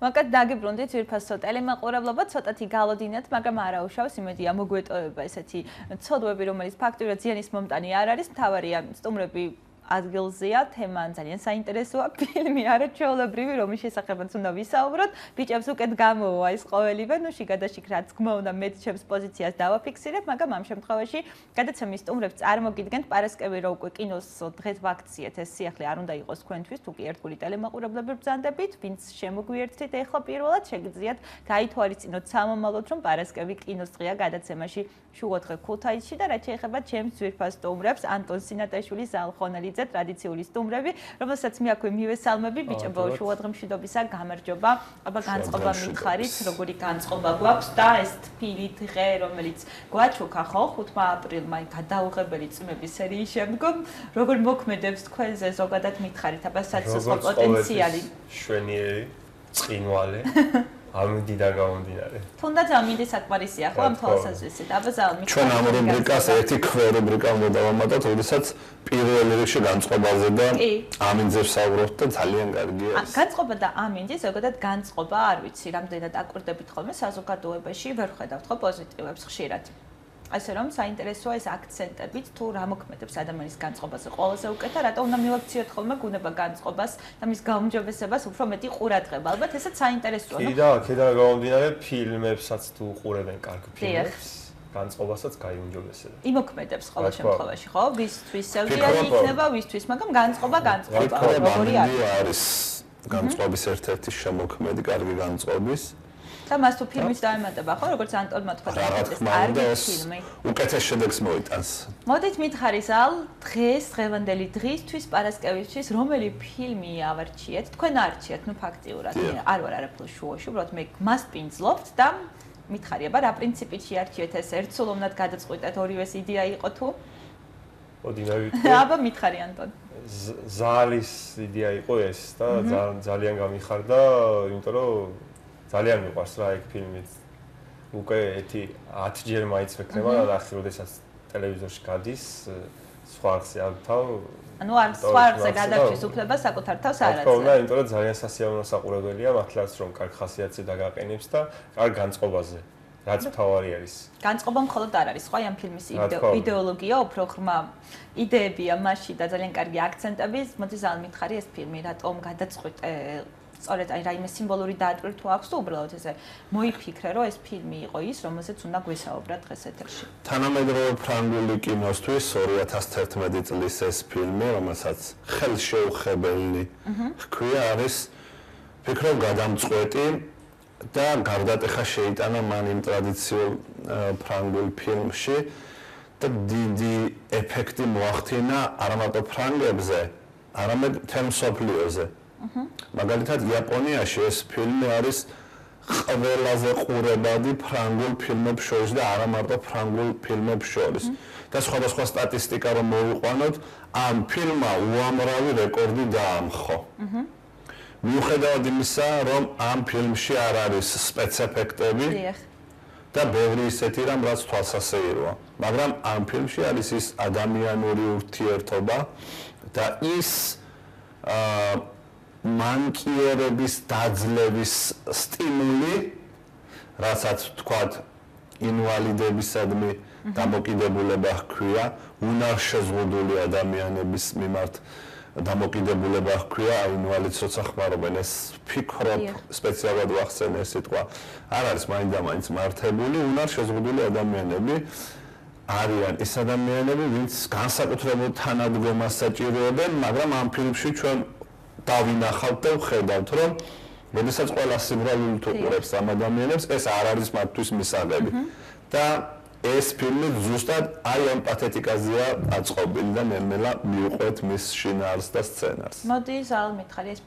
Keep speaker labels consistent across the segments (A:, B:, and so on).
A: მაგათ დაგიბრუნდით ძვირფასო ტელემაყურებლობა, ცოტათი გალოდინათ, მაგრამ არაუშავს, იმედია მოგვეტოვება ესეთი ცოდვები, რომელიც ფაქტურად ზიანის მომტანი არ არის, მთავარია სტუმრები ადგილზეა, თემა ძალიან საინტერესოა, ფილმი არაჩვეულებრივი, რომლის შესახებაც უნდა ვისაუბროთ. ბიჭებს უკეთ გამოვა ეს ყოველივე, ნუ შიგადაშიგ რაც გმა უნდა მე ჩემს პოზიციას დავაფიქსირებ, მაგრამ ამ შემთხვევაში გადაცემის სტუმრებს წარმოგიდგენთ პარასკევი რო უკვე კინოს დღეს ვაქციეთ, ეს სიახლე არ უნდა იყოს თქვენთვის, თუ კი ერთგული ტელემაყურებლები ბრძანდებით, ვინც შემოგვიერთდით ეხლა პირველად შეგიძლიათ გაითვალისწინოთ სამომავლოდ, რომ პარასკევი კინოს დღეა გადაცემაში შუღოთხე ქუთაისში და რაც შეეხება ჩემს ძვირფას სტუმრებს, ანტონ სინატაშვილის ალხონელი ტრადიციული სტუმრები, რომელსაც მე აქვე მივესალმები, ბიჭებო, შუადღე მშვიდობისა, გამარჯობა. აბა განწყობა მიხარით, როგორი განწყობა გვაქვს და ეს თბილი დღე, რომელიც გვაჩუქა ხო 5 აპრილმა გადაუღებელი წვიმების სერიის შემდგომ, როგორ მოქმედებს თქვენზე ზოგადად მითხარით, აბა საცოცხლო პოტენციალი.
B: შვენიერი, წინვალე. ამიდიდან გამომდინარე.
A: თუნდაც ამინდი საკმარისია ხო ამ თვალსაზრისით. აბა ზალ მითხარით.
C: ჩვენ ამ რუბრიკას ერთი ქვე რუბრიკა უნდა დავამატოთ, როდესაც პირველ რიგში განწყობაზე და ამინძზე ვსაუბრობთ და ძალიან კარგია ეს.
A: განწყობა და ამინდი ზოგადად განწყობა არ ვიცი, რამდენად აკვირდებით ხოლმე საზოგადოებაში, ვერ ხედავთ ხო პოზიტივებს ხშირად. ასე რომ საინტერესოა ეს აქცენტებით, თუ რა მოქმედებს ადამიანის განწყობაზე ყველაზე უკეთ, რატო უნდა მივაქციოთ ხოლმე გუნება განწყობას და მის გაუმჯობესებას უფრო მეტი ყურადღება. ალბათ ესაც საინტერესოა.
B: კიდე გამომდინარე ფილმებსაც თუ უყურებენ კარგ ფილმებს, განწყობასაც გაიუმჯობესებენ.
A: იმოქმედებს ყოველ შემთხვევაში, ხო? ვისთვის სევდიანი იქნება, ვისთვის, მაგრამ განწყობა.
C: როგორი არის განწყობის ერთ-ერთი შემოქმედი, კარგი განწყობის.
A: და მას თუ ფილმის დაემატება, ხო, როგორც ანტონმა თქვა, ეს კარგი ფილმი.
C: უკეთეს შედეგს მოიტანს.
A: მოდით მითხარი ზალ, დღევანდელი დღისთვის, პარასკევისთვის, რომელი ფილმი ავარჩიეთ? თქვენ არჩიეთ, ნუ ფაქტიურად. არ ვარ არაფერ შუაში, უბრალოდ მე მას პინძლობთ და მითხარი, აბა რა პრინციპით შეარჩიეთ ეს ერთსულოვნად გადაწყვიტეთ, ორივეს იდეა იყო თუ?
B: მოდი მე ვიტყვი.
A: აბა მითხარი ანტონ.
B: ზალის იდეა იყო ეს და ძალიან გამიხარდა, იმიტომ რომ ძალიან მიყვარს რა ეგ ფილმი. უკვე 10 ჯერ მაინც ვექნება და ახლა როდესაც ტელევიზორში გადის, სხვა ხზე ავთავ.
A: ანუ არ სხვა ხზე გადარჩის უფლება საკუთარ თავს არ აქვს.
B: თქო, იმიტომ რომ ძალიან სასიამოვნო საყურებელია, მართლაც რომ კარგ ხასიათზე დაგაყენებს და კარგ განწყობაზე. რაც თავარი არის.
A: განწყობა მხოლოდ არ არის, სხვა ამ ფილმის იდეოლოგია, უფრო ღრმა იდეებია მასში და ძალიან კარგი აქცენტები. მოდი ზალ მითხარი ეს ფილმი რატომ გადაწყვიტე სწორედ აი რაიმე სიმბოლური დაატვირთვა აქვს თუ უბრალოდ ესე მოიფიქრე რომ ეს ფილმი იყო ის რომელზეც უნდა გვესაუბრა დღეს ეთერში.
C: თანამედროვე ფრანგული კინოსთვის 2011 წლის ეს ფილმი, რომელსაც ხელშეუხებელი ჰქვია, არის ფიქრობ გადამწყვეტი და გარდატეხა შეიტანა მან იმ ტრადიციულ ფრანგულ ფილმში და დიდი ეფექტი მოახდინა არა მარტო ფრანგებზე, არამედ მთელ მსოფლიოზე. მაგალითად იაპონიაში ეს ფილმი არის ყველაზე ყურებადი ფრანგულ ფილმებს შორის და არა მარტო ფრანგულ ფილმებს შორის. და სხვადასხვა სტატისტიკა რომ მოვიყვანოთ, ამ ფილმმა უამრავი რეკორდი დაამხო. მიუხედავად იმისა, რომ ამ ფილმში არ არის სპეცეფექტები და ბევრი ისეთი რამ, რაც თვალსასეიროა. მაგრამ ამ ფილმში არის ის ადამიანური ურთიერთობა და ის მანკიერების დაძლევის სტიმული, რასაც ვთქვათ, ინვალიდებისადმი დამოკიდებულება ჰქვია, უნარშეზღუდული ადამიანების მიმართ დამოკიდებულება ჰქვია, ინვალიდს როცა ხმარობენ, ეს ვფიქრობ, სპეციალურად ვახსენე ეს სიტყვა, არ არის მაინდა-მაინც მართებული, უნარშეზღუდული ადამიანები არიან ის ადამიანები, ვინც განსაკუთრებულ თანადგომას საჭიროებენ, მაგრამ ამ ფილმში ჩვენ დავინახავთ და ვხედავთ, რომ როდესაც ყველა სიბრალული უყურებს ამ ადამიანებს, ეს არ არის მათთვის მისაღები. და ეს ფილმი ზუსტად აი ამ პათეტიკაზეა აწყობილი და ნელ-ნელა მიუყვეთ მის შინაარსს და სცენარს.
A: მოდი ზალ მითხარი ეს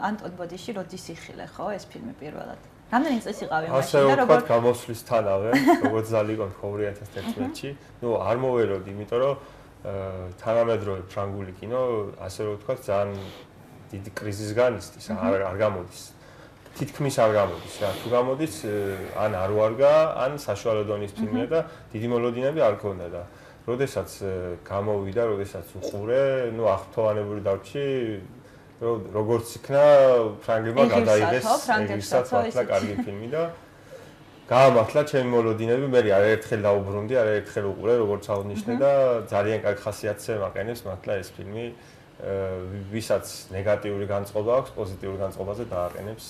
A: ანტონ ბოდიში როდის იხილე ხო ეს ფილმი პირველად? რამდენი წელი იყავი მაშინ და
B: როგორ გამოსვლისთანავე, როგორც ზალი იყო 2011-ში, ნუ არ მოველოდი, იმიტომ რომ თანამედროვე ფრანგული კინო, ასე რომ ვთქვათ, ძალიან დიდი კრიზისს განიცდის, არ გამოდის. თითქმის არ გამოდის რა. თუ გამოდის, ან არ ვარგა, ან საშუალო დონის ფილმია და დიდი მოლოდინები არ ქონდა და როდესაც გამოვიდა, როდესაც უყურე, ნუ აღფრთოვანებული დავრჩი რომ როგორც იქნა ფრანგებმა გადაიღეს ეგრისაც მართლა კარგი ფილმი და გაამართლა ჩემი მოლოდინები, მე არაერთხელ დაუბრუნდი, არაერთხელ უყურე, როგორც აღნიშნე და ძალიან კარგი ხასიათზე მაყენებს მართლა ეს ფილმი, ვისაც ნეგატიური განწყობა აქვს, პოზიტიური განწყობაზე დააყენებს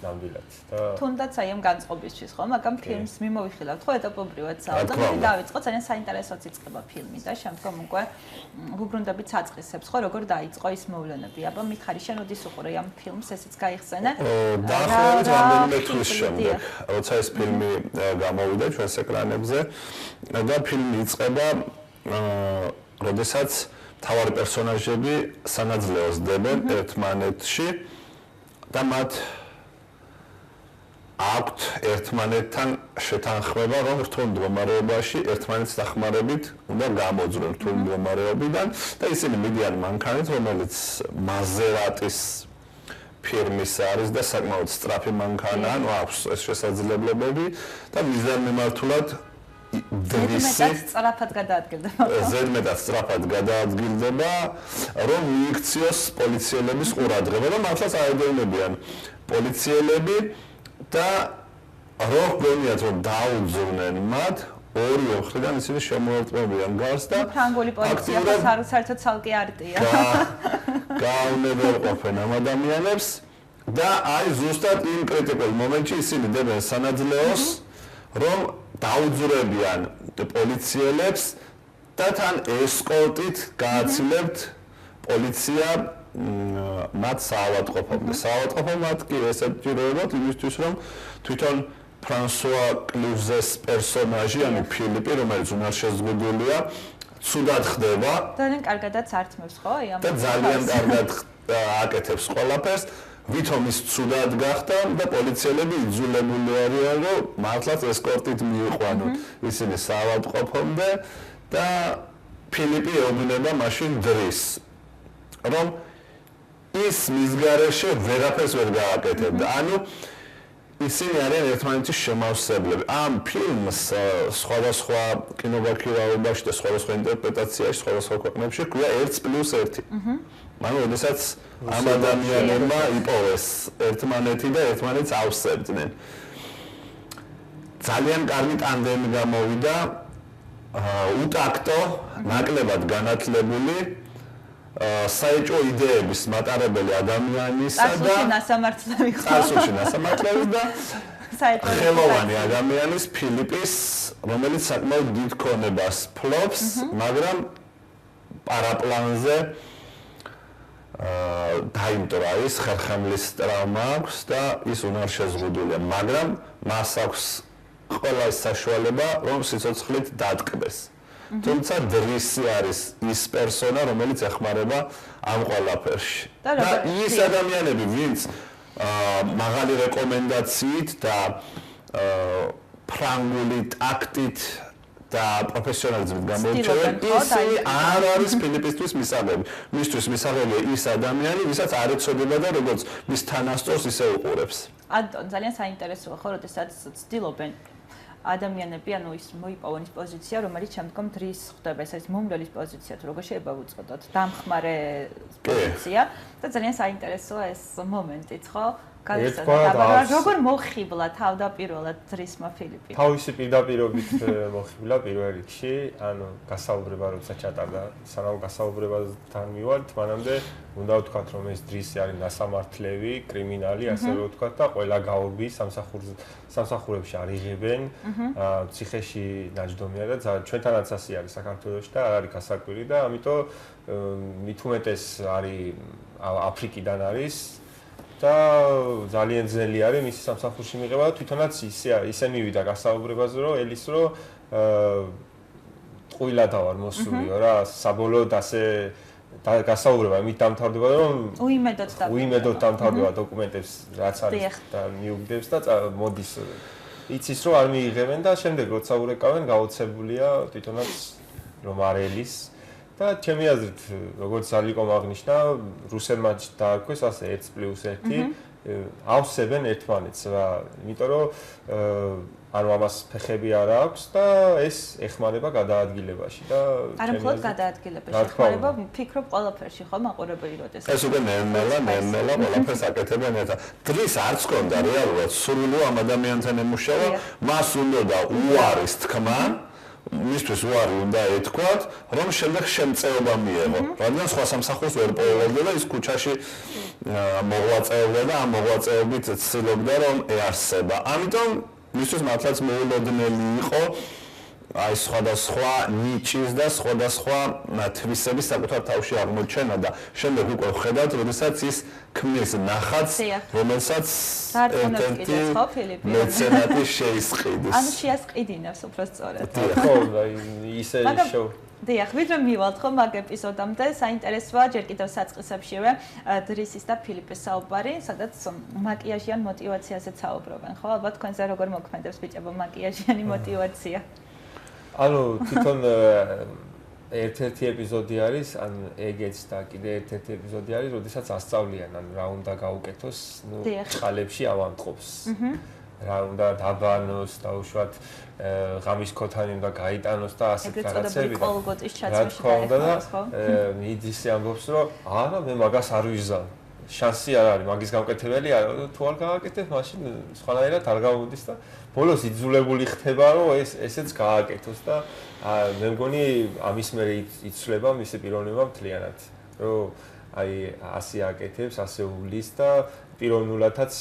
B: ნამდვილად. და
A: თუნდაც აი ამ განწყობისთვის ხო, მაგრამ ფილმს მიმოვიხილავთ ხო ეტაპობრივად საუბარი და მე დავიწყო ძალიან საინტერესოც იწყება ფილმი და შემდგომ უკვე ვუბრუნდებით საწყისებს ხო, როგორ დაიწყო ის მოვლენები. აბა მითხარი შენ როდის უყურე ამ ფილმს, ესეც გაიხსენე?
C: დაახლოებით რამდენიმე თვის შემდეგ, როცა ეს ფილმი გამოვიდა ჩვენს ეკრანებზე და ფილმი იწყება როდესაც მთავარი პერსონაჟები სანაძლეოს დებენ ერთმანეთში და მათ აქვთ ერთმანეთთან შეთანხმება, რომ რთულ მდგომარეობაში ერთმანეთს დახმარებით უნდა გამოძვრონ რთულ მდგომარეობიდან და ისინი მიდიან მანქანით, რომელიც მაზერატის ფირმის არის და საკმაოდ სწრაფი მანქანა, ანუ აქვს ეს შესაძლებლობები და მიზანმიმართულად
A: ზედმეტად სწრაფად გადაადგილდება.
C: ზედმეტად სწრაფად გადაადგილდება, რომ მიიქციოს პოლიციელების ყურადღება და მართლაც აედევნებიან პოლიციელები და რო გონიათ რომ დაუძრნენ მათ ორი ოხრიდან ისინი შემოარტყმებიან გარს და
A: ფრანგული პოლიცია საერთოდ ცალკე არტია.
C: გაუნებელყოფენ ამ ადამიანებს და აი ზუსტად იმ კრიტიკულ მომენტში ისინი დებენ სანაძლეოს რომ დაუძრებიან პოლიციელებს და თან ესკორტით გააცილებთ პოლიცია მათ საავადმყოფომდე. საავადმყოფომად კი ესაჭიროებათ იმისთვის, რომ თვითონ ფრანსუა კლუზეს პერსონაჟი, ანუ ფილიპი, რომელიც უნარშეზღუდულია, ცუდად ხდება.
A: ძალიან კარგადაც ართმევს, ხო?
C: და ძალიან კარგად აკეთებს ყველაფერს. ვითომ ის ცუდად გახდა და პოლიციელები იძულებული არიან, რომ მართლაც ესკორტით მიიყვანონ ისინი საავადმყოფომდე და ფილიპი ეუბნება მაშინ დრის, რომ ის მის გარეშე ვერაფერს ვერ გააკეთებდა. ანუ ისინი არიან ერთმანეთის შემავსებლები. ამ ფილმს სხვადასხვა კინოგაქირავებაში და სხვადასხვა ინტერპრეტაციაში, სხვადასხვა ქვეყნებში ჰქვია 1+1. ანუ როდესაც ამ ადამიანებმა იპოვეს ერთმანეთი და ერთმანეთს ავსებდნენ. ძალიან კარგი ტანდემი გამოვიდა, უტაქტო, ნაკლებად განათლებული საეჭვო იდეების მატარებელი ადამიანისა და წარსულში ნასამართლების და ხელოვანი ადამიანის ფილიპის, რომელიც საკმაოდ დიდ ქონებას ფლობს, მაგრამ პარაპლანზე დაიმტვრა ის ხერხემლის ტრავმა აქვს და ის უნარშეზღუდულია, მაგრამ მას აქვს ყველა ის საშუალება, რომ სიცოცხლით დატკბეს. თუმცა დრისი არის ის პერსონა, რომელიც ეხმარება ამ ყველაფერში. და ის ადამიანები, ვინც მაღალი რეკომენდაციით და ფრანგული ტაქტით და პროფესიონალიზმით გამოირჩევიან, ისინი არ არის ფილიპისთვის მისაღები. მისთვის მისაღებია ის ადამიანი, ვისაც არ ეცოდება და როგორც მის თანასწორს ისე უყურებს.
A: ანტონ, ძალიან საინტერესოა ხო, როდესაც ცდილობენ ადამიანები, ანუ ის მოიპოვონ ის პოზიცია, რომელიც შემდგომ დრის ხდება, ეს არის მომრელის პოზიცია, თუ როგორ შეიძლება ვუწოდოთ, დამხმარე პოზიცია და ძალიან საინტერესოა ეს მომენტიც, ხო? როგორ მოხიბლა თავდაპირველად დრისმა ფილიპი?
B: თავისი პირდაპირობით მოხიბლა პირველ რიგში, ანუ გასაუბრება როცა ჩატარდა, სანამ გასაუბრებასთან მივართ, მანამდე უნდა ვთქვათ, რომ ეს დრისი არის ნასამართლევი, კრიმინალი, ასე რომ ვთქვათ და ყველა გაურბის სამსახურებში არიღებენ, ციხეში ნაჯდომია და ჩვენთანაც ასე არის საქართველოში და არ არის გასაკვირი და ამიტომ მით უმეტეს არის აფრიკიდან არის და ძალიან ძნელი არის მისი სამსახურში მიღება და თვითონაც ისე მივიდა გასაუბრებაზე, რომ ელის რომ ტყუილადა ვარ მოსულიო რა, საბოლოოდ ასე გასაუბრება იმით დამთავრდება, რომ უიმედოდ დამთავრდება დოკუმენტებს რაც არის და მიუგდებს და მოდის იცის რომ არ მიიღებენ და შემდეგ როცა ურეკავენ გაოცებულია თვითონაც რომ არ ელის და ჩემი აზრით როგორც ალიკომ აღნიშნა რუსებმა დაარქვეს ასე 1+1 ავსებენ ერთმანეთს რა იმიტომ რომ ანუ ამას ფეხები არ აქვს და ეს ეხმარება გადაადგილებაში და
A: არა მხოლოდ გადაადგილებაში, ეხმარება ფიქრობ ყველაფერში, ხო, მაყურებელი როდესაც.
C: ეს უკვე ნელ-ნელა ყველაფერს აკეთებენ ერთად. დღის არც კონდა რეალურად სრული ამ ადამიანთან ემუშავა, მას უნდა უარის თქმა, მისთვის უარი უნდა ეთქვათ, რომ შემდეგ შემწეობა მიეღო. რადგან სხვა სამსახურს ვერ პოულობდა და ის ქუჩაში მოღვაწეობდა და ამ მოღვაწეობით ცდილობდა რომ ეარსება. ამიტომ მისთვის მართლაც მოულოდნელი იყო აი სხვადასხვა ნიჭის და სხვადასხვა თვისების საკუთარ თავში აღმოჩენა და შემდეგ უკვე ვხედავთ, როდესაც ის ქმნის ნახატს, რომელსაც
A: ერთერთი
C: მეცენატი შეისყიდის.
A: ანუ შეასყიდინებს უფრო სწორად.
B: ხო, აი ისე შოუ.
A: დიახ, ვიდრე მივალთ ხო მაგ ეპიზოდამდე, საინტერესოა ჯერ კიდევ საწყისებშივე დრისის და ფილიპის საუბარი, სადაც მაკიაჟიან მოტივაციაზე საუბრობენ, ხო? ალბათ თქვენზე როგორ მოქმედებს ბიჭებო მაკიაჟიანი მოტივაცია?
B: ანუ თვითონ ერთ-ერთი ეპიზოდი არის, ან ეგეც და კიდე ერთ-ერთი ეპიზოდი არის, როდესაც ასწავლიან, ან რა უნდა გაუკეთოს, ნუ წყალებში ავამტყობს. რა უნდა დაბანოს, დაუშვათ ღამის ქოთანი უნდა გაიტანოს და ასეთ რაღაცები. რა თქმა უნდა და მიდის ამბობს, რომ არა, მე მაგას არ ვიზამ. შანსი არ არის, მაგის გამკეთებელი არა, თუ არ გააკეთებ, მაშინ სხვანაირად არ გამოდის და ბოლოს იძულებული ხდება, რომ ესეც გააკეთოს და მე მგონი ამის მერე იცვლება მისი პიროვნება მთლიანად, რომ აი ასე აკეთებს, ასე უვლის და პიროვნულადაც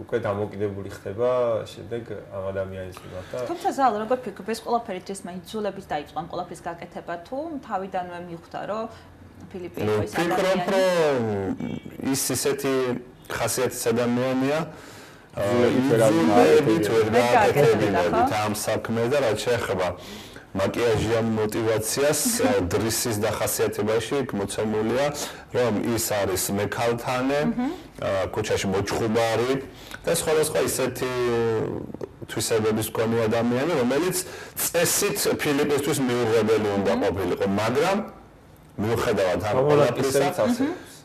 B: უკვე დამოკიდებული ხდება შემდეგ ამ ადამიანის მიმართ და
A: თუმცა ზალ როგორ ფიქრობ ეს ყველაფერი დღესმა იძულების დაიწყო ამ ყველაფრის გაკეთება თუ თავიდანვე მიხვდა რომ ფილიპი იყო ეს ადამიანი
C: ფიქრობ რომ ის ისეთი ხასიათის ადამიანია იძულებით ვერ გააკეთებინებით ამ საქმეს და რაც შეეხება მაკიაჟიან მოტივაციას დრისის დახასიათებაში მოცემულია რომ ის არის მექალთანე ქუჩაში მოჭხუბარი და სხვადასხვა ისეთი თვისებების მქონე ადამიანი რომელიც წესით ფილიპისთვის მიუღებელი უნდა ყოფილიყო მაგრამ მიუხედავად ამ ყველაფრისა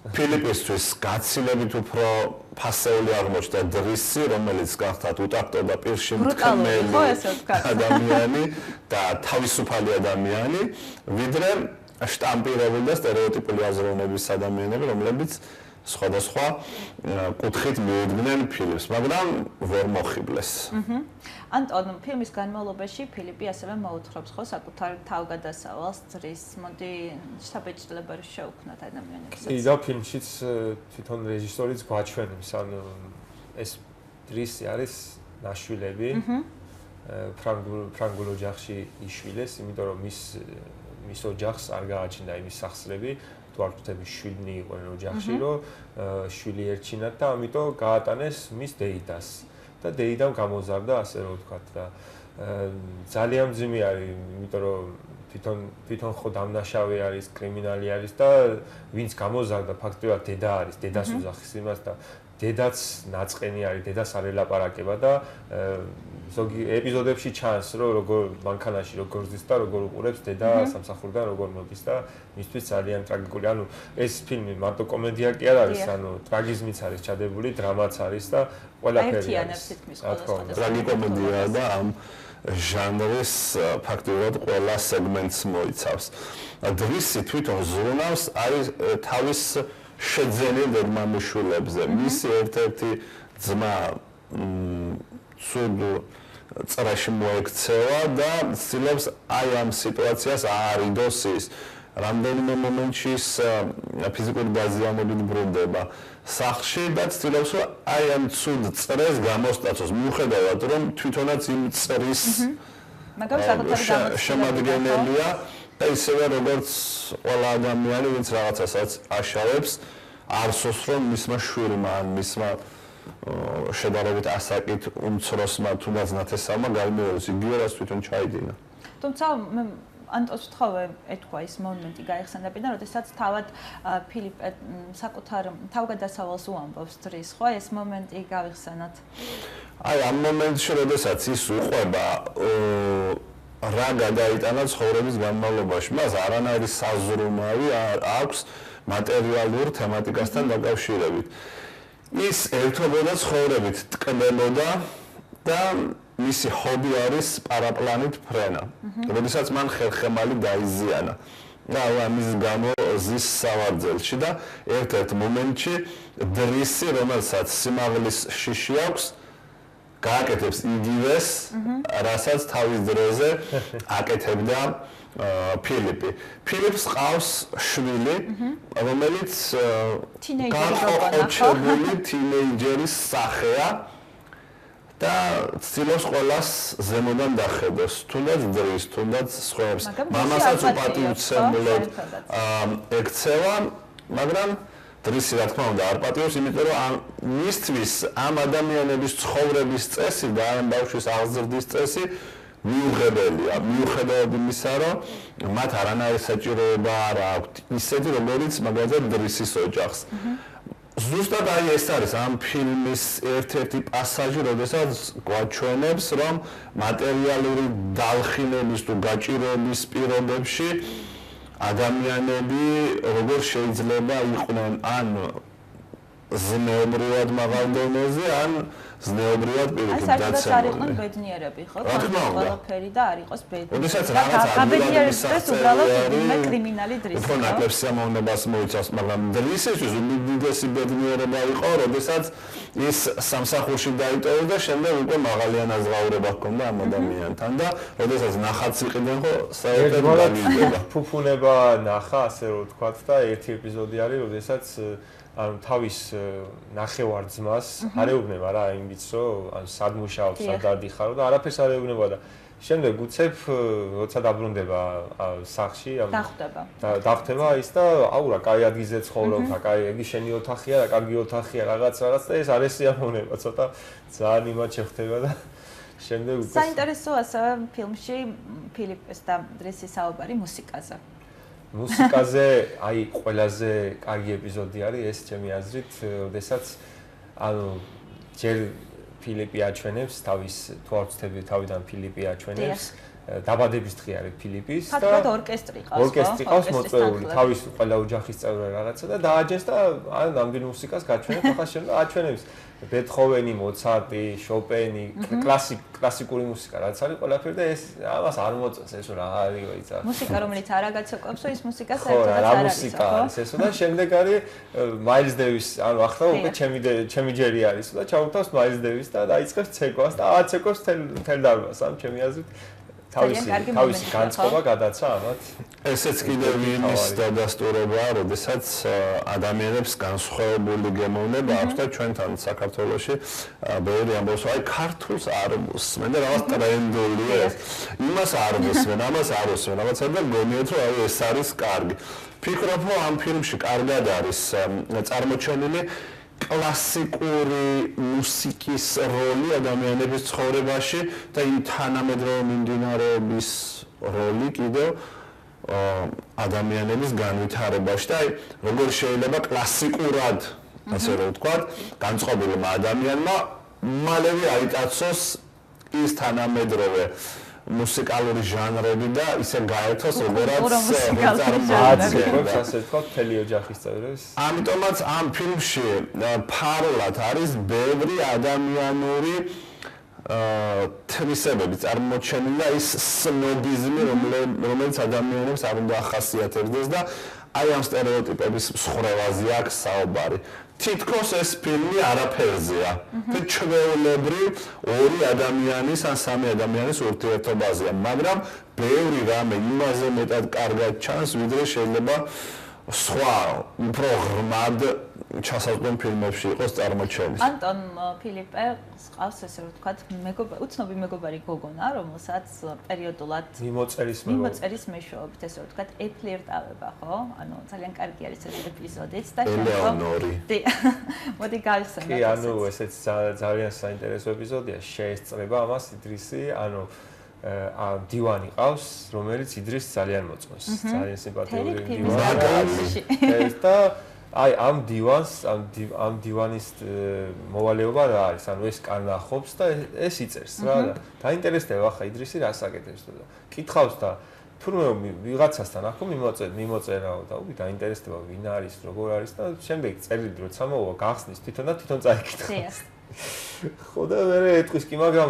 C: ფილიპისთვის გაცილებით უფრო ფასეული აღმოჩნდა დრისი, რომელიც გახდათ უტაქტო და პირში მткმელი ადამიანი და თავისუფალი ადამიანი, ვიდრე შტამპირებული და სტერეოტიპული აზროვნების ადამიანები, რომლებიც სხვადასხვა კუთხით მიუდგნენ ფილიპს, მაგრამ ვერ მოხიბლეს.
A: ანტონ, ფილმის განმავლობაში ფილიპი ასევე მოუთხრობს ხო საკუთარ თავგადასავალს დრის. მოდი საბეჭდილება შევქმნათ ადამიანებს.
B: კი, და ფილმშიც თვითონ რეჟისორიც გვაჩვენებს, ანუ ეს დრისი არის ნაშვილები. ფრანგულ ოჯახში იშვილეს, იმიტომ რომ მის ოჯახს არ გააჩნდა იმის სახსრები. თუ არ ვთქვი შვილი იყვნენ ოჯახში, რომ შვილი ერჩინათ და ამიტომ გაატანეს მის დეიდას. და დეიდამ გამოზარდა, ასე რომ ვთქვათ და ძალიან მძიმე არის, იმიტომ რომ თვითონ ხო დამნაშავე არის, კრიმინალი არის და ვინც გამოზარდა ფაქტობრივად დედა არის, დედას უძახის იმას და დედაც ნაწყენი არის, დედას არ ელაპარაკება და ზოგი ეპიზოდებში ჩანს, რომ როგორ მანქანაში როგორ ზის და როგორ უყურებს დედა სამსახურიდან როგორ მოდის და მისთვის ძალიან ტრაგიკული. ანუ ეს ფილმი მარტო კომედია კი არ არის, ანუ ტრაგიზმიც არის ჩადებული, დრამაც არის და ყველაფერი არის.
C: ტრაგიკომედია და ამ ჟანრის ფაქტობრივად ყველა სეგმენტს მოიცავს. დრისი თვითონ ზრუნავს არის თავის შეძენილ დედმამიშვილებზე. მისი ერთ-ერთი ძმა ცუდ წრეში მოექცევა და ცდილობს აი ამ სიტუაციას აარიდოს ის. რამდენიმე მომენტში ის ფიზიკური დაზიანებით ბრუნდება სახლში და ცდილობს რომ აი ამ ცუდ წრეს გამოსტაცოს. მიუხედავად რომ თვითონაც იმ წრის შემადგენელია და ისევე როგორც ყველა ადამიანი ვინც რაღაცასაც აშავებს არსოს რომ მისმა შვილმა ან მისმა შედარებით ასაკით უმცროსმა თუნდაც ნათესავმა გაიმეოროს იგივე რაც თვითონ ჩაიდინა.
A: თუმცა ანტონს ვთხოვე ეთქვა ის მომენტი გაიხსენებინა, როდესაც თავად ფილიპე საკუთარ თავგადასავალს უამბობს დრის, ხო? ეს მომენტი გავიხსენოთ.
C: აი ამ მომენტში როდესაც ის უყვება რა გადაიტანა ცხოვრების განმავლობაში, მას არანაირი საზრუნავი აქვს მატერიალურ თემატიკასთან დაკავშირებით. ის ერთობოდა ცხოვრებით, ტკბებოდა და მისი ჰობი არის პარაპლანით ფრენა. როდესაც მან ხერხემალი დაიზიანა. და ამის გამო ზის სავარძელში და ერთ-ერთ მომენტში დრისი, რომელსაც სიმაღლის შიში აქვს, გააკეთებს იგივეს, რასაც თავის დროზე აკეთებდა ფილიპი. ფილიპს ყავს შვილი, რომელიც განყოფილი თინეიჯერის სახეა და ცდილობს ყველას ზემოდან დახედოს, თუნდაც დრის, თუნდაც სხვებს. მამასაც უპატივცემლად ექცევა, მაგრამ დრისი რა თქმა უნდა არ პატიობს, იმიტომ რომ მისთვის ამ ადამიანების ცხოვრების წესი და ამ ბავშვის აღზრდის წესი მიუღებელია, მიუხედავად იმისა, რომ მათ არანაირი საჭიროება არ აქვთ, ისეთი როგორც მაგალითად დრისის ოჯახს. ზუსტად აი ეს არის ამ ფილმის ერთ-ერთი პასაჟი, როდესაც გვაჩვენებს, რომ მატერიალური დალხინების თუ გაჭიროების პირობებში ადამიანები როგორ შეიძლება იყვნენ ან ზნეობრივად მაღალ დონეზე, ან ზნეობრივად პირიქით
A: დაცემული.
C: აი,
A: არ იყვნენ ბედნიერები, ხო? ყველაფერი და არ იყოს ბედნიერი.
C: როდესაც რაღაც
A: გაბედნიერებს უბრალოდ მე კრიმინალი დრის.
C: უფრო ნაკლებ სიამოვნებას მოიცავს, მაგრამ დრისისთვის უდიდესი ბედნიერება იყო, როდესაც ის სამსახურში დაიტოვეს და შემდეგ უკვე მაღალიან აზღაურება ჰქონდა ამ ადამიანთან და როდესაც ნახაც იყიდნენ, ხო, საერთოდ
B: დავიწყება. ფუფუნება ნახა, ასე რომ ვთქვათ და ერთი ეპიზოდი არის, როდესაც ანუ თავის ნახევარ ძმას არ ეუბნება რა იმის რომ ანუ სად მუშაობს, სად დადიხარო და არაფერს არ ეუბნება და შემდეგ უცებ როცა დაბრუნდება სახლში დახვდება ის და აუ რა კაი ადგილზე ცხოვრობ რა კაი ეგი შენი ოთახია რა კარგი ოთახია რაღაც და ეს არ ესიამოვნება ცოტა ძალიან იმად შეხვდება და შემდეგ უკვე
A: საინტერესოა ასევე ფილმში ფილიპეს და დრისის საუბარი მუსიკაზე
B: მუსიკაზე აი ყველაზე კარგი ეპიზოდი არის ეს ჩემი აზრით, როდესაც ანუ ჯერ ფილიპი აჩვენებს თავის თუ არ ვცდები თავიდან ფილიპი აჩვენებს დაბადების დღე არის ფილიპის
A: და ფაქტობრივად ორკესტრი
B: ყავს მოწვეული თავის ყველა ოჯახის წევრი რაღაცა და დააჯეს და ან ნამდვილ მუსიკას გაჩვენებს ახლა შემდეგ აჩვენებს ბეთჰოვენი, მოცარტი, შოპენი, კლასიკური მუსიკა რაც არის ყველაფერი და ეს ამას არ მოწონს ეს რა არის იცი
A: მუსიკა რომელიც არ აგაცოკვებს ის მუსიკა საერთოდ არ არის
B: მუსიკა არის ესო და შემდეგ არის მაილს დევის ანუ ახლა უკვე ჩემი ჯერი არის და ჩაუტავს მაილს დევის და დაიწყებს ცეკვას და აცეკვებს თელ დარბას ამ ჩემი აზრით თავისი განწყობა გადაცა ამათ.
C: ესეც კიდევ იმის დადასტურებაა, როდესაც ადამიანებს განსხვავებული გემოვნება აქვს და ჩვენთან საქართველოში ბევრი ამბობს, აი ქართულს არ მოსმენ და რაღაც ტრენდულია ეს. იმას არ მოსმენ, ამას არ მოსმენ, რაღაცა და გონიათ რომ აი ეს არის კარგი. ფიქრობ რომ ამ ფილმში კარგად არის წარმოჩენილი კლასიკური მუსიკის როლი ადამიანების ცხოვრებაში და იმ თანამედროვე მიმდინარეობის როლი კიდევ ადამიანების განვითარებაში და აი როგორ შეიძლება კლასიკურად ასე რომ ვთქვათ განწყობილმა ადამიანმა მალევე აიტაცოს ის თანამედროვე მუსიკალური ჟანრები და ისე გაერთოს როგორც
B: წარმოადგენს ასე ვთქვათ მთელი ოჯახის წევრებს.
C: ამიტომაც ამ ფილმში ფარულად არის ბევრი ადამიანური თვისებები წარმოჩენილი და ის სნობიზმი რომელიც ადამიანებს არ უნდა ახასიათებდეს და აი ამ სტერეოტიპების მსხვერპლზე აქვს საუბარი. თითქოს ეს ფილმი არაფერზეა და ჩვეულებრივ ორი ადამიანის ან სამი ადამიანის ურთიერთობაზეა, მაგრამ ბევრი რამე იმაზე მეტად კარგად ჩანს, ვიდრე შეიძლება სხვა უფრო ღრმად ჩასაწყობილ ფილმებში იყოს წარმოჩენილი.
A: ანტონ ფილიპე ყავს ესე რომ ვთქვათ, უცნობი მეგობარი გოგონა, რომელსაც პერიოდულად მიმოწერის მეშვეობით ესე რომ ვთქვათ, ეფლირტავება, ხო? ანუ ძალიან კარგი არის ეს ეპიზოდიც და
C: ელეონორი.
A: მოდი გავიხსენოთ.
B: კი, ანუ ესეც ძალიან საინტერესო ეპიზოდია, შეესწრება ამას იდრისი, ანუ დივანი ყავს, რომელიც იდრისს ძალიან მოწონს. ძალიან სიმპათიური დივანი. და აი ამ დივანის მოვალეობა რა არის? ანუ ეს კანახობს და ეს იწერს რა და დაინტერესდება ახლა იდრისი რას აკეთებს და კითხავს და თურმე ვიღაცასთან ახო მიმოწერაო და უი დაინტერესდება ვინ არის, როგორ არის და შემდეგ წერილი როცა მოვა გახსნის თვითონ და თვითონ წაიკითხა. ხო და მე ეტყვის კი, მაგრამ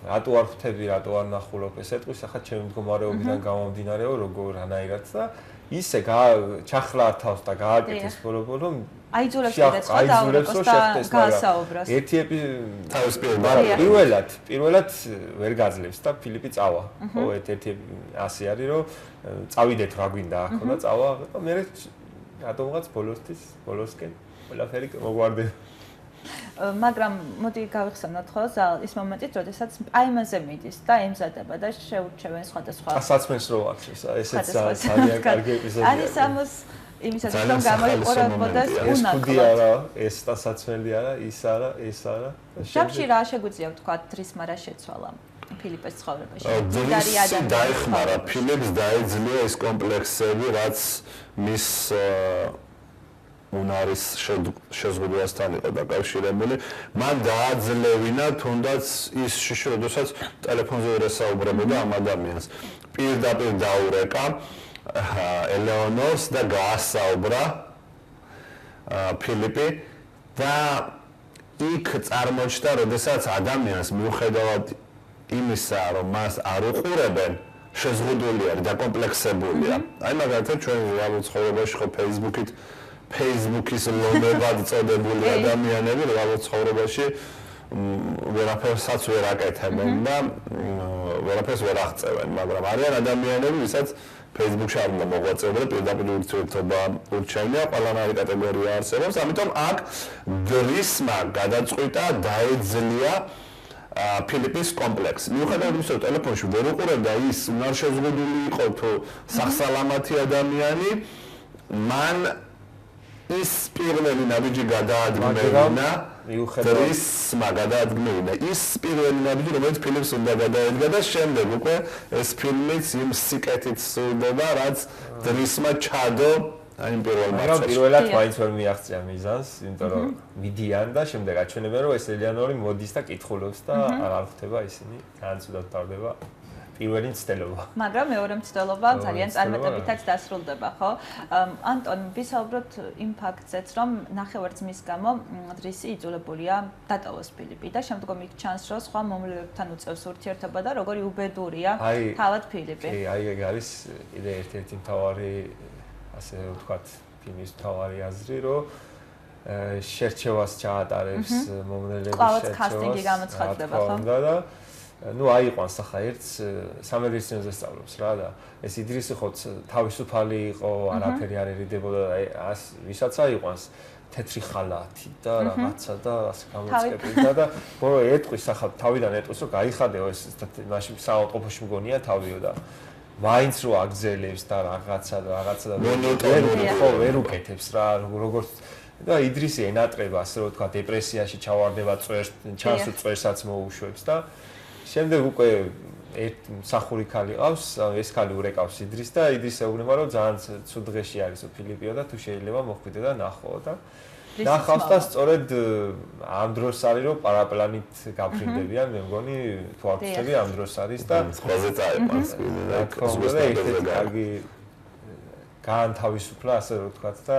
B: რატო არ ხვდები, რატო არ ნახულობ ეს ეტყვის, ახლა ჩემი მდგომარეობიდან გამომდინარეო როგორანაირად და ისე ჩახლა თავს და გააკეთეს ბოლო-ბოლო
A: აიძულებს და დაურეკოს და გაასაუბროს.
B: ერთი
C: თავის
B: პირველად ვერ გაძლევს და ფილიპი წავა. ხო, ერთი ასე არის, რომ წავიდეთ რა გვინდა ახლა და წავა და მე რატომღაც ბოლოსკენ ყველაფერი მოგვარდება.
A: მაგრამ მოდი გავიხსენოთ ხო ის მომენტით, როდესაც აი მასზე მიდის და ემზადება და შეურჩევენ სხვადასხვა.
B: სასაცმელს რო აქვს ესეც ძალიან კარგი ეპიზოდია.
A: არის ამას იმისაც რომ გამოიყურებოდეს უნაკვლად.
B: ეს ფუდი არა, ეს სასაცმელი არა, ის არა, ეს არა.
A: შაბში რა შეგვიძლია ვთქვა დრისმა რა შეცვალა ფილიპეს ცხოვრებაში?
C: დრისი დაიხმარა, ფილიპს დაეძლია ეს კომპლექსები, რაც მის უნარის შეზღუდვასთან იყო დაკავშირებული. მან დააძლევინა თუნდაც ის შიში, როდესაც ტელეფონზე ვერ ესაუბრებოდა ამ ადამიანს. პირდაპირ დაურეკა ელეონორს და გაასაუბრა ფილიპი და იქ წარმოჩნდა, როდესაც ადამიანს მიუხედავად იმისა, რომ მას არ უყურებენ, შეზღუდული არის, დაკომპლექსებულია. აი მაგალითად ჩვენ რეალურ ცხოვრებაში ხო Facebook-ის ლომებად წოდებული ადამიანები რეალურ ცხოვრებაში ვერაფერსაც ვერ აკეთებენ და ვერაფერს ვერ აღწევენ, მაგრამ არიან ადამიანები, ვისაც Facebook-ში არ უნდა მოღვაწეობენ, პირდაპირ ურთიერთობა ურჩევნია, ყველანაირი კატეგორია არსებობს, ამიტომ აქ დრისმა გადაწყვიტა დაეძლია ფილიპის კომპლექსი. მიუხედავად იმისა, რომ ტელეფონში ვერ უყურებდა, ის უნარ შეზღუდული იყო თუ სახსალამათი ადამიანი, მან ის პირველი ნაბიჯი გადაადგმევინა, დრისმა გადაადგმევინა ის პირველი ნაბიჯი, რომელიც ფილიპს უნდა გადაედგა და შემდეგ უკვე ეს ფილმიც იმ სიკეთით სრულდება, რაც დრისმა ჩადო აი პირველ მარტს.
B: მაგრამ პირველად მაინც ვერ მიაღწია მიზანს, იმიტომ რომ მიდიან და შემდეგ აჩვენებენ, რომ ეს ელეონორი მოდის და კითხულობს და არ ხვდება ისინი, ძალიან ცუდად ტარდება. პირველი მცდელობა.
A: მაგრამ მეორე მცდელობა ძალიან წარმატებითაც დასრულდება, ხო? ანტონ, ვისაუბროთ იმ ფაქტზეც, რომ ნახევარწმის გამო დრისი იძულებულია დატოვოს ფილიპი და შემდგომ იქ ჩანს, რომ სხვა მომლელებთან უწევს ურთიერთობა და როგორი უბედურია თავად ფილიპი.
B: კი, აი ეგ არის კიდე ერთ-ერთი მთავარი, ასე ვთქვათ, ფილმის მთავარი აზრი, რომ შერჩევას ჩაატარებს მომლელების შერჩევას.
A: კლავაც კასტინგი გამოცხადდება, ხო?
B: ну აიყვანს ახლა ერთს სამედიცინოზე სწავლობს რა და ეს იდრისი ხო თავისუფალი იყო, არაფერი არ ერიდებოდა და ვისაც აიყვანს თეთრი ხალათი და რაღაცა და ასე გამოწკეპიდა და ბოლო ეტყვის ახლა თავიდან ეტყვის რომ გაიხადეო ეს მაშინ საავადმყოფოში მგონია თავიო და მაინც რო აგზელებს და რაღაცა ხო ვერ უკეთებს რა როგორც და იდრისი ენატრება ასე რომ თქვა დეპრესიაში ჩავარდება ჩანს წვერსაც მოუშვებს და შემდეგ უკვე ერთ მსახური ქალი ყავს, ეს ქალი ურეკავს იდრის და იდრის ეუბნება რომ ძალიან ცუდ დღეში არისო ფილიპიო და თუ შეიძლება მოხვიდე და ნახო და ნახავს და სწორედ ამ დროს არის რომ პარაპლანით გაფრინდებიან, მე მგონი თუ არ ვწდები ამ დროს არის და
C: ყველაზე წაიყვანს
B: და კარგი გაანთავისუფლა ასე რომ ვთქვათ და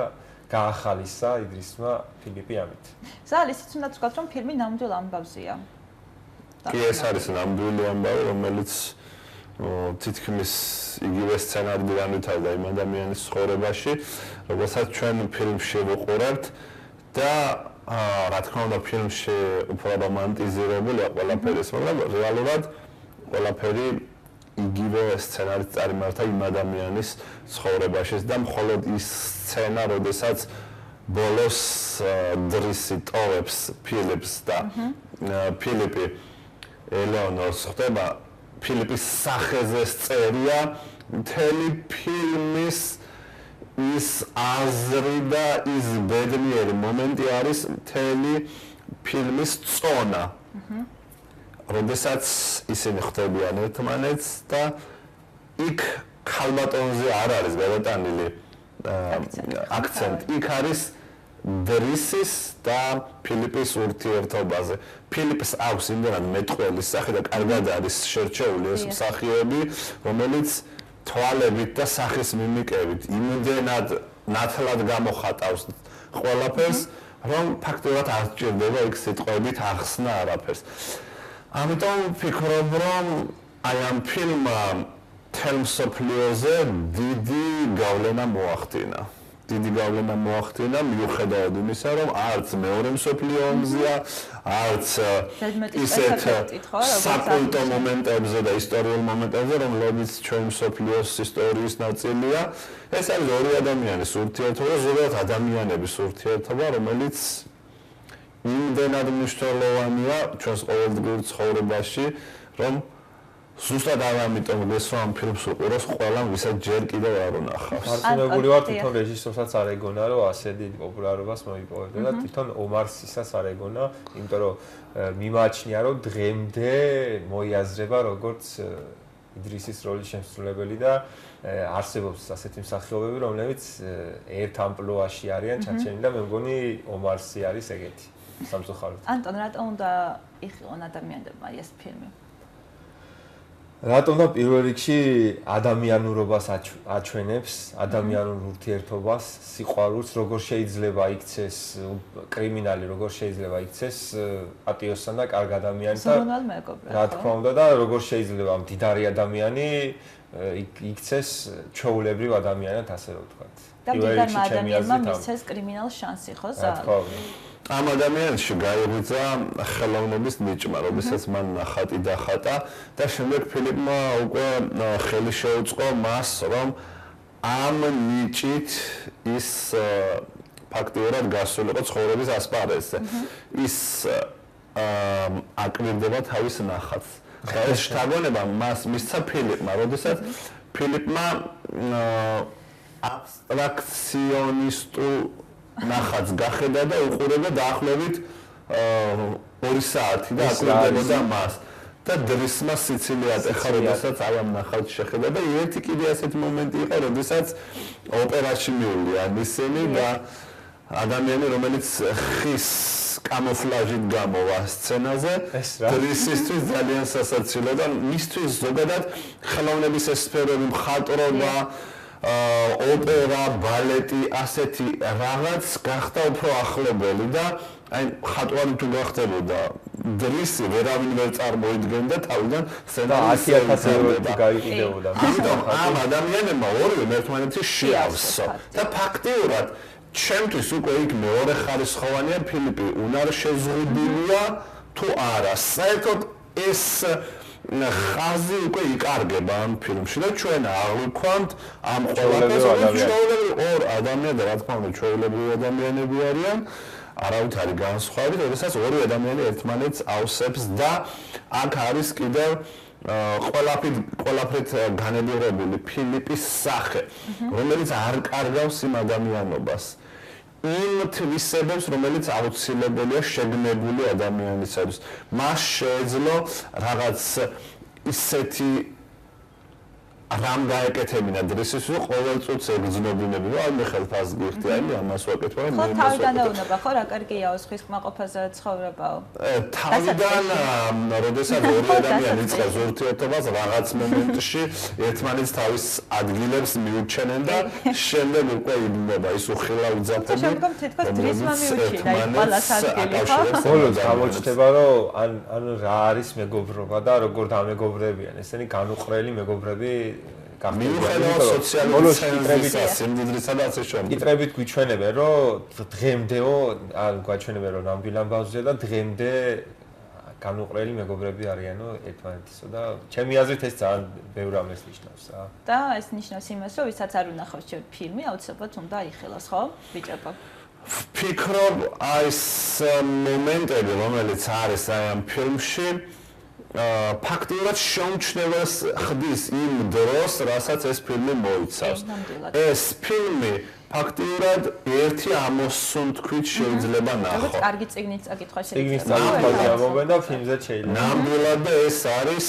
B: გაახალისა იდრისმა ფილიპი ამით.
A: ზალის ისიც უნდა ვთქვათ რომ ფილმი ნამდვილ ამბავზეა.
C: კი, ეს არის ნამდვილი ამბავი, რომელიც თითქმის იგივე სცენარით განვითარდა იმ ადამიანის ცხოვრებაში, რომელსაც ჩვენ ფილმში ვუყურებთ და რა თქმა უნდა ფილმში უფრო რომანტიზირებულია ყველაფერი, მაგრამ რეალურად ყველაფერი იგივე სცენარით წარიმართა იმ ადამიანის ცხოვრებაში და მხოლოდ ის სცენა, როდესაც ბოლოს დრისი ტოვებს ფილიპს და ფილიპი ელეონორს ხდება ფილიპის სახეზე წერია მთელი ფილმის ის აზრი და ის ბედნიერი მომენტი არის მთელი ფილმის წონა. როდესაც ისინი ხდებიან ერთმანეთს და იქ ქალბატონზე არ არის გადატანილი აქცენტი, იქ არის დრისის და ფილიპის ურთიერთობაზე. ფილიპს აქვს იმდენად მეტყველის სახე და კარგად არის შერჩეული ეს მსახიობი, რომელიც თვალებით და სახის მიმიკებით იმდენად ნათლად გამოხატავს ყველაფერს, რომ ფაქტობრივად არ სჭირდება იქ სიტყვებით ახსნა არაფერს. ამიტომ ვფიქრობ, რომ აი ამ ფილმმა მთელ მსოფლიოზე დიდი გავლენა მოახდინა. დიდი გავლენა მოახდინა მიუხედავად იმისა, რომ არც მეორე მსოფლიო ომზეა, არც ისეთ საკულტო მომენტებზე და ისტორიულ მომენტებზე, რომლებიც ჩვენ მსოფლიოს ისტორიის ნაწილია, ეს არის ორი ადამიანის ურთიერთობა, ზოგადად ადამიანების ურთიერთობა, რომელიც იმდენად მნიშვნელოვანია ჩვენს ყოველდღიურ ცხოვრებაში, რომ ზუსტად ამიტომ გესვა ამ ფილმს უყუროს ყველამ, ვისაც ჯერ კიდევ არ უნახავს.
B: მართლმებული ვარ, თვითონ რეჟისორსაც არ ეგონა, რომ ასე დიდ პოპულარობას მოიპოვებდა და თვითონ ომარ სისას არ ეგონა, იმიტომ რომ მიმაჩნია, რომ დღემდე მოიაზრება როგორც იდრისის როლის შემსრულებელი და არსებობს ასეთი მსახიობები, რომლებიც ერთ ამპლუაში არიან ჩაჩენილი და მე მგონი ომარ სი არის ეგეთი სამწუხაროდ.
A: ანტონ, რატომ უნდა იხილონ ადამიანებმა ეს ფილმი?
B: რატომ და პირველ რიგში ადამიანურობას აჩვენებს, ადამიანურ ურთიერთობას, სიყვარულს, როგორ შეიძლება იქცეს კრიმინალი, როგორ შეიძლება იქცეს პატიოსთან და კარგ ადამიანთან. რა თქმა უნდა და როგორ შეიძლება მდიდარი ადამიანი იქცეს ჩვეულებრივ ადამიანად, ასე რომ ვთქვათ.
A: და მდიდარმა ადამიანმა მისცეს კრიმინალ შანსი, ხო?
B: რა თქმა უნდა.
C: ამ ადამიანში გაიღვიძა ხელოვნების ნიჭმა, როდესაც მან ნახატი დახატა და შემდეგ ფილიპმა უკვე ხელი შეუწყო მას, რომ ამ ნიჭით ის ფაქტიურად გასულიყო ცხოვრების ასპარეზზე. ის აკვირდება თავის ნახატს. და ეს შთაგონება მას მისცა ფილიპმა, როდესაც ფილიპმა აბსტრაქციონისტულ ნახატს გახედა და უყურებდა დაახლოებით 2 საათი და აკვირდებოდა მას. და დრისმა სიცილი ატეხა, როდესაც აი ამ ნახატს შეხედა და ერთი კიდე ასეთი მომენტი იყო, როდესაც ოპერაში მიულიან ისინი და ადამიანი, რომელიც ხის კამოფლაჟით გამოვა სცენაზე, დრისისთვის ძალიან სასაცილო და მისთვის ზოგადად ხელოვნების ეს სფეროები, მხატვრობა, ოპერა, ბალეტი, ასეთი რაღაც გახდა უფრო ახლობელი და აი მხატვარი თუ გახდებოდა დრისი ვერავინ ვერ წარმოიდგენდა თავიდან სცენარის
B: 100,000 ევროთი გაიყიდებოდა.
C: ამიტომ ამ ადამიანებმა ორივე ერთმანეთში შეავსო და ფაქტიურად ჩემთვის უკვე იქ მეორე ხარისხოვანია ფილიპი უნარ შეზღუდულია თუ არა. საერთოდ ეს ხაზი უკვე იკარგება ამ ფილმში და ჩვენ აღვიქვამთ ამ ყველაფერს, რომ ჩვეულებრივ ორ ადამიანს და რა თქმა უნდა ჩვეულებრივი ადამიანები არიან, არავით არის განსხვავებით, როდესაც ორი ადამიანი ერთმანეთს ავსებს და აქ არის კიდევ ყველაფრით განებიღებული ფილიპის სახე, რომელიც არ კარგავს იმ ადამიანობას. იმ თვისებებს, რომელიც აუცილებელია შეგნებული ადამიანისათვის. მას შეეძლო რაღაც ისეთი რამ გაეკეთებინა დრისის, რომ ყოველ წუთს ეგზნობინები, რომ აი მე ხელფას გიხდი, აი ამას ვაკეთებ, აი
A: მე თავიდან დაუნება, ხო, რა კარგიაო ხის კმაყოფაზე ცხოვრებაო.
C: თავიდან, როდესაც ორი ადამიანი იწყებს ურთიერთობას, რაღაც მომენტში ერთმანეთს თავის ადგილებს მიურჩენენ და შემდეგ უკვე იბნება ის უხილავ ძაფები.
A: შემდგომ თითქოს დრისმა მიურჩინა ის ყველას ადგილი, ხო?
B: ბოლოს გამოჩნდება, რომ ან რა არის მეგობრობა და როგორ დამეგობრებიან. ესენი განუყრელი მეგობრები
C: მიუხედავად სოციალური ცენზურისა, სიმდიდრისა და ასე შემდეგ.
B: კიტრებით გვიჩვენებენ, რომ დღემდეო, ან გვაჩვენებენ, რომ ნამდვილ ამბავზეა და დღემდე განუყრელი მეგობრები არიანო ერთმანეთისო და ჩემი აზრით ეს ძალიან ბევრ ამას ნიშნავს რა.
A: და ეს ნიშნავს იმას, რომ ვისაც არ უნახავს ჯერ ფილმი, აუცილებლად უნდა იხილოს, ხო? ბიჭებო.
C: ვფიქრობ, აი ეს მომენტები, რომელიც არის აი ამ ფილმში ფაქტიურად შეუმჩნევას ხდის იმ დროს, რასაც ეს ფილმი მოიცავს. ეს ფილმი ფაქტიურად ერთი ამოსუნ თქვით შეიძლება ნახო.
A: კარგი წიგნით წაკითხვა შეიძლება.
B: წიგნის წაკითხვა ამობენ და ფილმზე შეიძლება.
C: ნამდვილად და ეს არის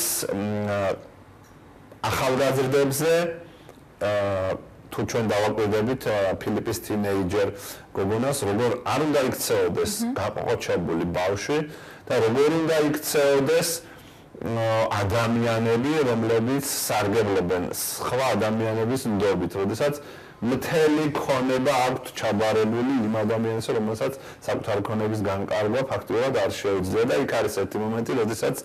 C: ახალგაზრდებზე თუ ჩვენ დავაკვირდებით ფილიპის თინეიჯერ გოგონას, როგორ არ უნდა იქცეოდეს გაყოჩებული ბავშვი და როგორ უნდა იქცეოდეს ადამიანები, რომლებიც სარგებლობენ სხვა ადამიანების ნდობით, როდესაც მთელი ქონება აქვთ ჩაბარებული იმ ადამიანს, რომელსაც საკუთარი ქონების განკარგვა ფაქტობრივად არ შეუძლია და იქ არის ერთი მომენტი, როდესაც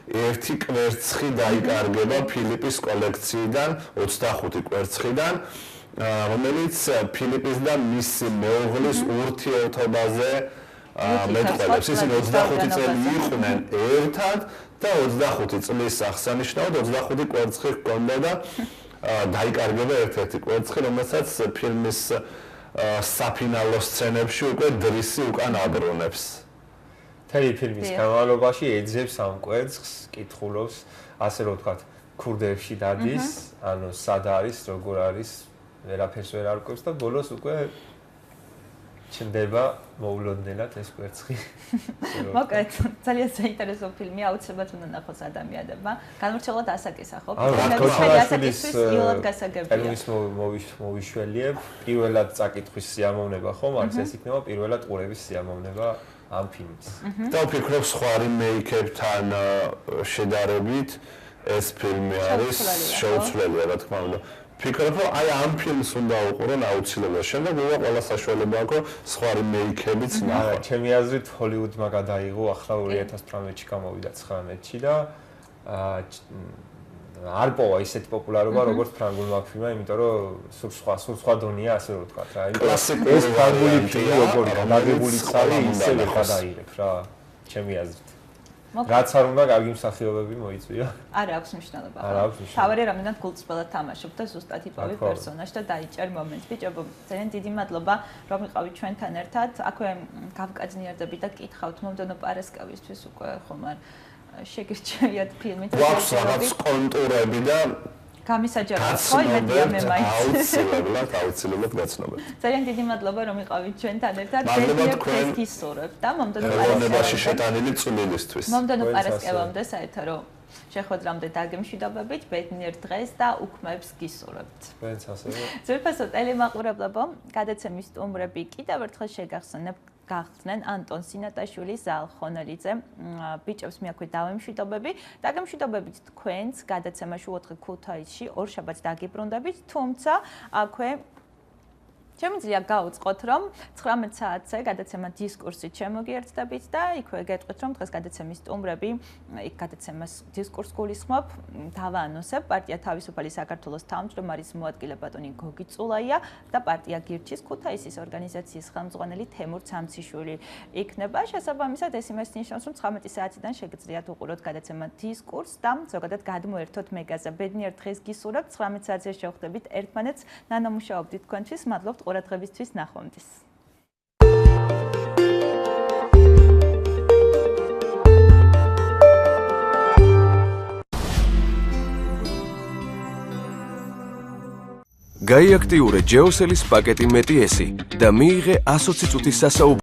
C: ერთი კვერცხი დაიკარგება ფილიპის კოლექციიდან, 25 კვერცხიდან, რომელიც ფილიპის და მისი მეუღლის ურთიერთობაზე მეტყველებს. ისინი 25 წელი იყვნენ ერთად და 25 წლის აღსანიშნავად 25 კვერცხი ჰქონდა და დაიკარგება ერთ-ერთი კვერცხი, რომელსაც ფილმის საფინალო სცენებში უკვე დრისი უკან აბრუნებს.
B: მთელი ფილმის განმავლობაში ეძებს ამ კვერცხს, კითხულობს, ასე რომ ვთქვათ, ქურდებში დადის, ანუ სად არის, როგორ არის, ვერაფერს ვერ არკვევს და ბოლოს უკვე ჩნდება მოულოდნელად ეს კვერცხი.
A: მოკლედ, ძალიან საინტერესო ფილმია, აუცილებლად უნდა ნახოს ადამიანებმა. განმორჩილად ასაკისახო.
B: ფილმის მოვიშველიებ, პირველად წაკითხვის სიამოვნება ხომ არის, ეს იქნება პირველად ყურების სიამოვნება ამ ფილმის.
C: და ვფიქრობ, სხვა რიმეიკებთან შედარებით ეს ფილმი არის შეუცვლელია, რა თქმა უნდა. ფიქრობ, რომ აი ამ ფილმს უნდა უყურონ აუცილებლად. შემდეგ მოვა ყველა საშუალება აქვს, რომ სხვა რიმეიკებიც ნახოთ.
B: ჩემი აზრით, ჰოლივუდმა გადაიღო ახლა 2018-ში გამოვიდა 19-ში და არ პოვა ისეთი პოპულარობა, როგორც ფრანგულმა ფილმმა, იმიტომ რომ სულ სხვა დონეა, ასე რომ ვთქვათ რა.
C: კლასიკური
B: ფრანგული ფილმი როგორია, დაგებული ცალი ისევე გადაიღებს რა, ჩემი აზრით. რაც არ უნდა კარგი მსახიობები მოიწვია.
A: არ აქვს მნიშვნელობა. თავარი რამდენად გულწრფელად თამაშობ და ზუსტად იპოვი პერსონაჟი და დაიჭერ მომენტს. ბიჭებო, ძალიან დიდი მადლობა, რომ იყავით ჩვენთან ერთად. აქვე გავკაძნიერდები და კითხავთ მომდენო პარასკევისთვის უკვე ხომ არ შეგირჩევიათ ფილმით.
C: გვაქვს რაღაც კონტურები და
A: გამისაჯაროთ, ხო, იმედია მე მაინც.
C: აუცილებლად გაცნობთ.
A: ძალიან დიდი მადლობა, რომ იყავით ჩვენთან ერთად.
C: მადლობა თქვენ
A: გისურვებთ და მომდენო
C: პარასკევაში შეტანილი წვლილისთვის.
A: მომდენო პარასკევამდე საერთოდ რომ შეხვედრამდე დაგემშვიდობებით, ბედნიერ დღეს და უქმებს გისურვებთ.
B: თქვენც ასევე.
A: ძვირფასო ტელემაყურებლებო, გადაცემის სტუმრები კიდევ ერთხელ გახსნენ ანტონ სინატაშვილი, ზალ ხონელიძე. ბიჭებს მე აქვე დავემშვიდობები. დაგემშვიდობებით თქვენს გადაცემაში 4 ქუთაისში ორშაბათს დაგიბრუნდებით, თუმცა აქვე შემიძლია გაუწყოთ, რომ 19 საათზე გადაცემა დისკურსით შემოგიერთდებით და იქვე გეტყვით, რომ დღეს გადაცემის სტუმრები იქ გადაცემას დისკურს გულისხმობ, დავაანონსებ პარტია თავისუფალი საქართველოს თავმჯდომარის მოადგილე ბატონი გოგი წულაია და პარტია გირჩის ქუთაისის ორგანიზაციის ხელმძღვანელი თემურ ცამციშვილი იქნება. შესაბამისად, ეს იმას ნიშნავს, რომ 19 საათიდან შეგიძლიათ უყუროთ გადაცემა დისკურს და ზოგადად გადმოერთოთ მეგაზე. ბედნიერ დღეს გისურვებთ, 19 საათზე შევხვდებით ერთმანეთს, ნანომუშაობდით თქვენთვის, მადლობთ ყურადღებისთვის, ნახვამდის.
D: გაიაქტიურე ჯეოსელის პაკეტი მეტი ესი და მიიღე 120 წუთის სასაუბრო